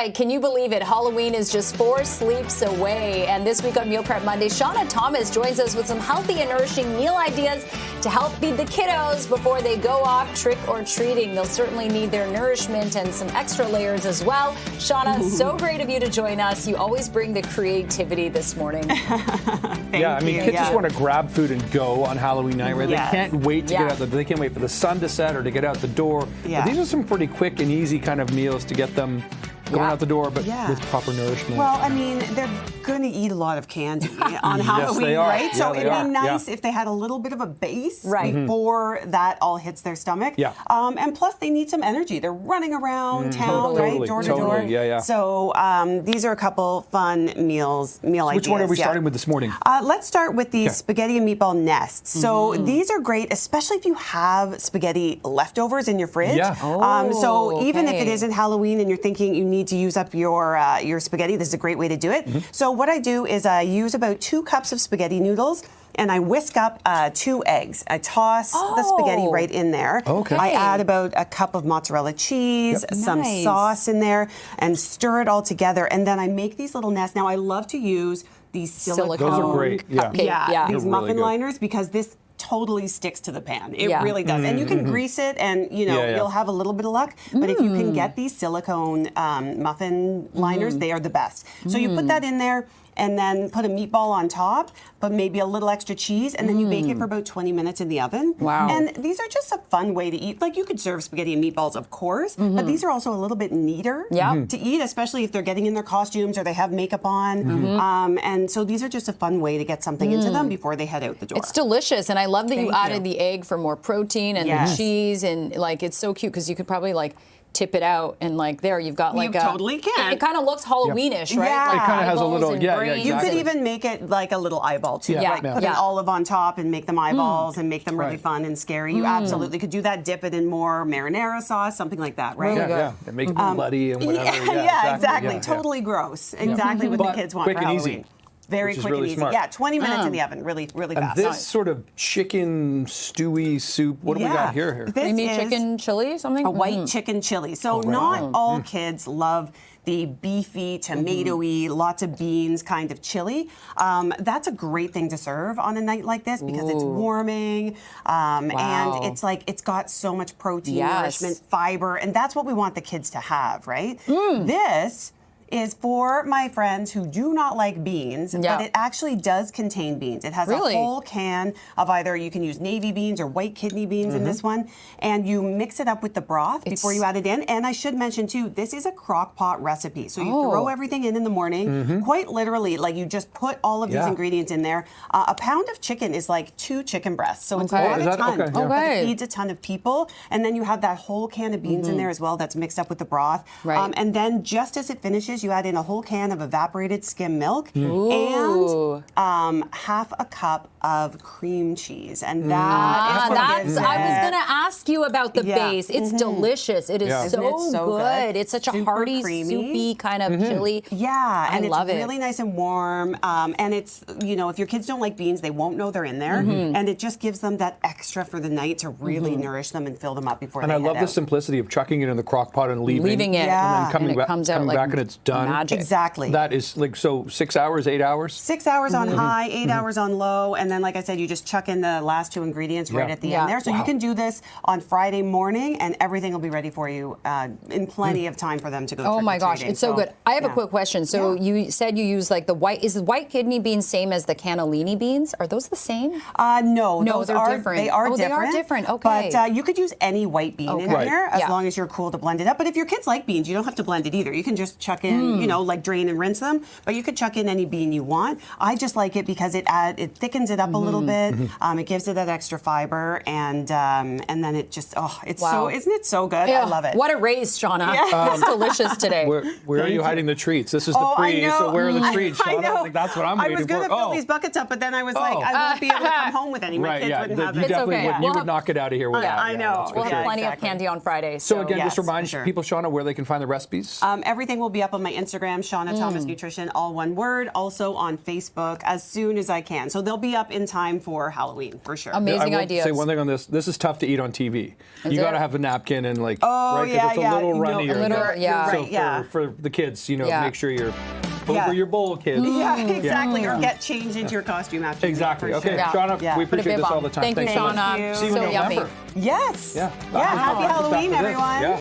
right. Can you believe it? Halloween is just 4 sleeps away. And this week on Meal Prep Monday, Seanna Thomas joins us with some healthy and nourishing meal ideas to help feed the kiddos before they go off trick or treating. They'll certainly need their nourishment and some extra layers as well. Seanna, so great of you to join us. You always bring the creativity this morning. Yeah, I mean, kids just want to grab food and go on Halloween night, right? Yes. They can't wait to get out. They can't wait for the sun to set or to get out the door. Yeah. But these are some pretty quick and easy kind of meals to get them going out the door, but with proper nourishment. Well, I mean, they're going to eat a lot of candy on Halloween, they are. right? Yeah, So they it'd are. be nice if they had a little bit of a base Right. before that all hits their stomach. Yeah. And plus, they need some energy. They're running around town, Totally. right? Door to door. Yeah. So these are a couple fun meal ideas. Which one are we starting with this morning? Let's start with these spaghetti and meatball nests. So these are great, especially if you have spaghetti leftovers in your fridge. Yeah. So even if it okay. isn't Halloween and you're thinking you need to use up your spaghetti, this is a great way to do it. So what I do is I use about 2 cups of spaghetti noodles and I whisk up 2 eggs. I toss the spaghetti right in there. Okay. I add about a cup of mozzarella cheese, some Nice. sauce in there, and stir it all together. And then I make these little nests. Now I love to use these silicone. Those are great. Yeah. cupcake. Yeah. These They're muffin really good. liners, because this totally sticks to the pan. It Yeah. really does. And you can grease it and, you'll have a little bit of luck. But if you can get these silicone muffin liners, they are the best. So you put that in there and then put a meatball on top, but maybe a little extra cheese, and then you bake it for about 20 minutes in the oven. Wow. And these are just a fun way to eat. Like, you could serve spaghetti and meatballs, of course, but these are also a little bit neater to eat, especially if they're getting in their costumes or they have makeup on. And so these are just a fun way to get something into them before they head out the door. It's delicious, and I love that you Thank added you. the egg for more protein and the cheese, and like it's so cute because you could probably like tip it out and like there you've got like You totally can. It kind of looks Halloweenish, right? Yeah. Like It kinda has a eyeballs little- and yeah, brains. You could exactly. even make it like a little eyeball too. Yeah. Like put Yeah. an olive on top and make them eyeballs and make them really Right. fun and scary. You absolutely could do that. Dip it in more marinara sauce, something like that, right? Yeah. And make it bloody and whatever. Yeah, exactly. Yeah. Totally gross. Exactly what the But kids want quick for and Halloween. easy, Very which is quick really and easy. smart. Yeah, 20 minutes in the oven, really And fast. this sort of chicken stewy soup, what do we got here? This Creamy is chicken chili, something? a white chicken chili. So not all kids love the beefy, tomatoey, lots of beans kind of chili. That's a great thing to serve on a night like this because it's warming and it's like it's got so much protein, nourishment, fiber, and that's what we want the kids to have, right? This is for my friends who do not like beans, but it actually does contain beans. It has a whole can of either, you can use navy beans or white kidney beans in this one, and you mix it up with the broth before you add it in. And I should mention too, this is a crock pot recipe. So you throw everything in the morning, quite literally, like you just put all of these ingredients in there. A pound of chicken is like 2 chicken breasts. So it's not a ton, but it feeds a ton of people. And then you have that whole can of beans in there as well that's mixed up with the broth. Right. And then just as it finishes, you add in a whole can of evaporated skim milk and half a cup of cream cheese. And that is what gives I was it. going to ask you about the base. It's delicious. It is so, Isn't it so good. It's such a Super hearty, creamy. soupy kind of chili. Yeah, and love it's it. really nice and warm. And it's, if your kids don't like beans, they won't know they're in there. And it just gives them that extra for the night to really nourish them and fill them up before And they I head love the out. simplicity of chucking it in the crock pot and Leaving it. Yeah. and then coming, And it comes out like back and it's done. magic. Exactly. That is like, so 6 hours, 8 hours? 6 hours on high, 8 hours on low, and then, like I said, you just chuck in the last 2 ingredients right at the end there. So you can do this on Friday morning, and everything will be ready for you in plenty of time for them to go. Oh my gosh, it's so good. I have a quick question. So you said you use like the white. Is the white kidney beans same as the cannellini beans? Are those the same? No, those they're are different. They are Oh, they different. are different. Okay. But you could use any white bean in Right. here as long as you're cool to blend it up. But if your kids like beans, you don't have to blend it either. You can just chuck in, like drain and rinse them. But you could chuck in any bean you want. I just like it because it thickens it up a little bit. It gives it that extra fiber, and then it just isn't it so good? I love it. What a raise, Seanna. It's delicious today. Where are you hiding the treats? This is the I pre, know. so where are the treats, I Seanna? know. Like, that's what I'm I waiting was going for. to fill these buckets up, but then I was like, I won't be able to come home with any. My Right, kids yeah. wouldn't You have it. definitely okay. would. We'll You would have- knock it out of here with that. I know. that's for We'll sure. have plenty of exactly. candy on Friday. So again, yes, just remind for sure. people, Seanna, where they can find the recipes. Everything will be up on my Instagram, Seanna Thomas Nutrition, all one word. Also on Facebook as soon as I can. So they'll be up in time for Halloween, for sure. Amazing I will ideas. say one thing on this. This is tough to eat on TV. You got to have a napkin and right? Oh, yeah, it's a little runny. No, So for the kids, make sure you're over your bowl, kids. Yeah, exactly. Or get changed into your costume after. Exactly. For Okay, sure. Shaunna, we appreciate this all the time. Thank you, Thanks so much. Shaunna. See you in So November. yummy. Yes. Yeah. Happy Halloween, everyone. Yeah.